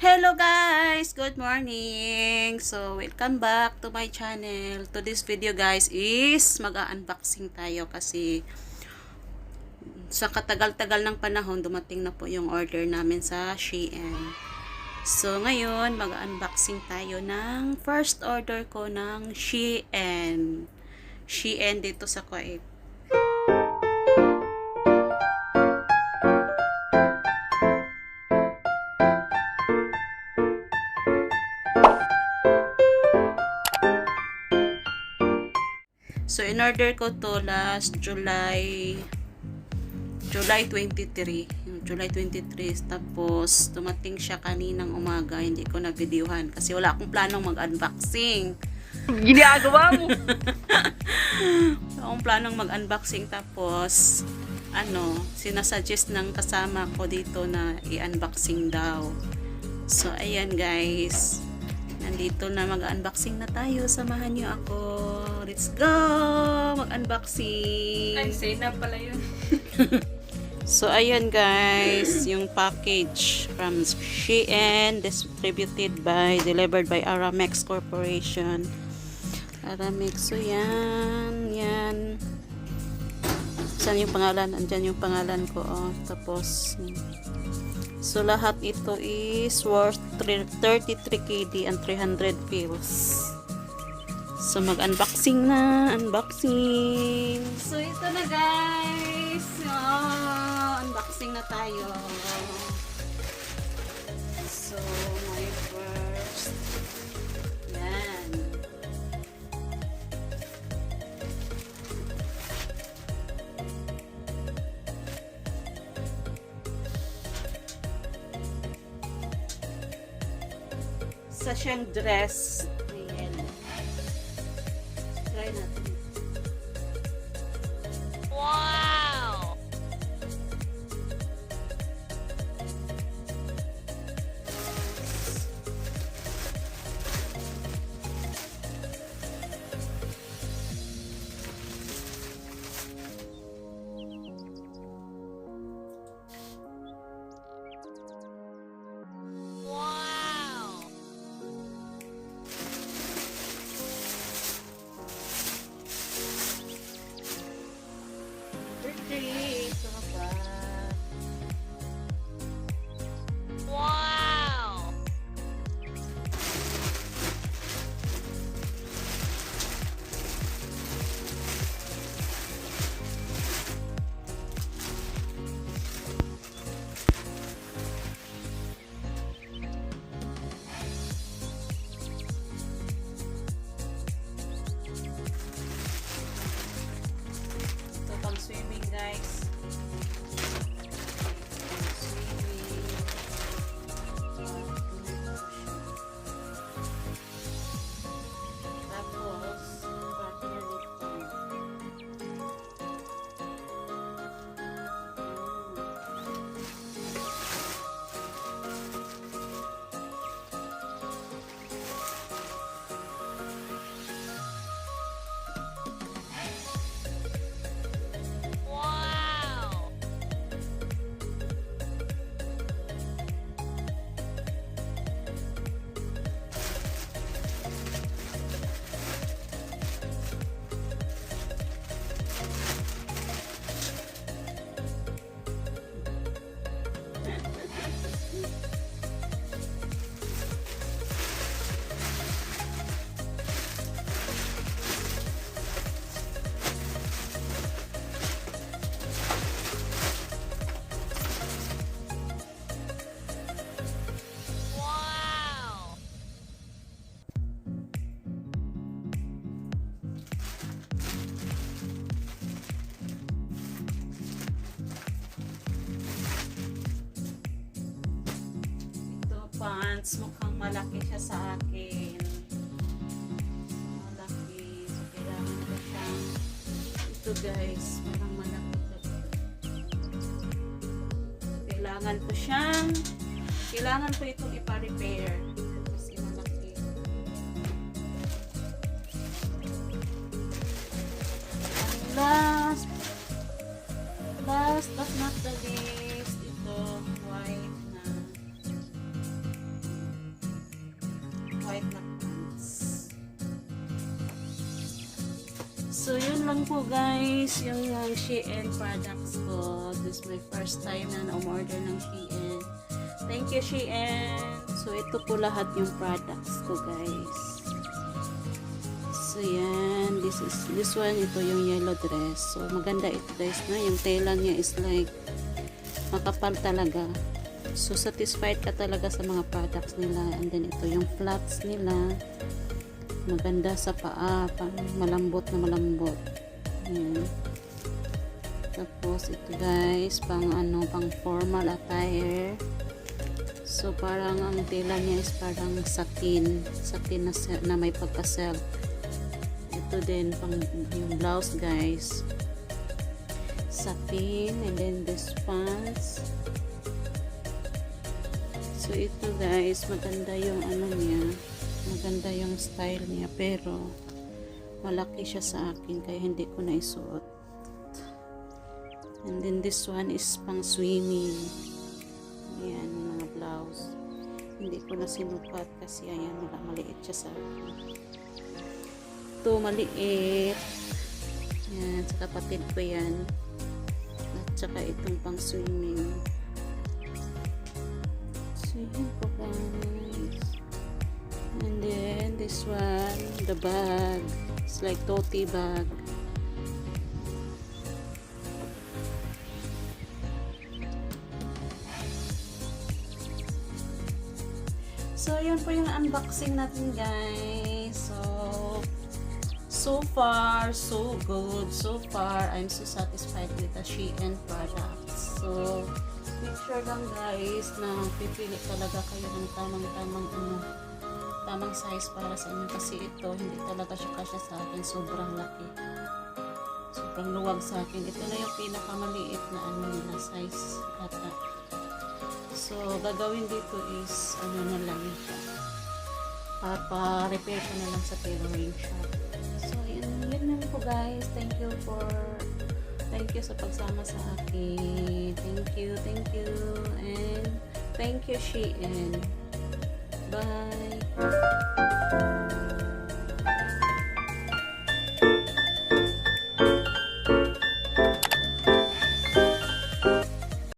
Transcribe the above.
Hello guys! Good morning! So, welcome back to my channel. To this video guys is mag-unboxing tayo kasi sa katagal-tagal ng panahon dumating na po yung order namin sa Shein. So, ngayon mag-unboxing tayo ng first order ko ng Shein. Shein dito sa Kuwait. So, in-order ko to last July 23. July 23. Tapos, dumating siya kaninang umaga. Hindi ko na videohan. Kasi wala akong planong mag-unboxing. Ginagawa mo? Wala akong planong mag-unboxing. Tapos, sinasuggest ng kasama ko dito na i-unboxing daw. So, ayan guys. Nandito na mag-unboxing na tayo. Samahan niyo ako. Let's go! Mag-unboxing! Ay, say na pala yun. So, ayan guys. Yung package from Shein. Distributed by, delivered by Aramex Corporation. Aramex. So, yan. Yan. Saan yung pangalan? Andyan yung pangalan ko. Oh. Tapos, so, lahat ito is worth 33 KD and 300 pills. So, mag-unboxing na. Unboxing. So, ito na guys. Oh, unboxing na tayo. So, my first. Yan. Sa siyang dress. Ayan. Try natin. Wow! Birthday. Ito ba? Wow! Ito pang swimming guys. Tapos, partner nito. Wow! Wow! Ito pants. Mukhang malaki siya sa akin. Malaki. So, kailangan ko siyang ito guys. Parang malaki siya. Kailangan ko itong ipa-repair. Kasi malaki. And last but not the least, ito white na white na pants. So, yun lang po guys, yung Shein products ko. This is my first time na na-order ng Shein. Thank you, Shein! So, ito po lahat yung products ko guys. So, yan. This one, ito yung yellow dress. So, maganda ito guys na. Yung tela niya is like makapal talaga. So, satisfied ka talaga sa mga products nila. And then, ito yung flats nila. Maganda sa paa. Pang malambot na malambot. Ayan. Tapos, ito guys, pang formal attire. So, parang ang tela niya is parang satin. Satin na may pagka-silk. Ito din, pang yung blouse guys. Satin. And then, this pants. So, ito guys, maganda yung niya. Maganda yung style niya. Pero, malaki siya sa akin. Kaya hindi ko naisuot. And then, this one is pang swimming. Ayan, mga blouse. Hindi ko na sinukat kasi ayan, maliit siya sa akin. Ito, maliit. Ayan, sa kapatid ko yan. At saka itong pang swimming. So, yun po guys. And then, this one, the bag. It's like tote bag. So, yun po yung unboxing natin, guys. So far, so good. So far, I'm so satisfied with the Shein products. So, make sure lang, guys, na pipili talaga kayo ng tamang size para sa inyo. Kasi ito, hindi talaga siya kasya sa akin. Sobrang laki. Sobrang luwag sa akin. Ito na yung pinakamaliit na size ata. So, gagawin dito is, na lang siya. Papa-repair ko na lang sa tailoring shop. So, yun lang po guys. Thank you sa pagsama sa akin. Thank you. And, thank you Shein. Bye!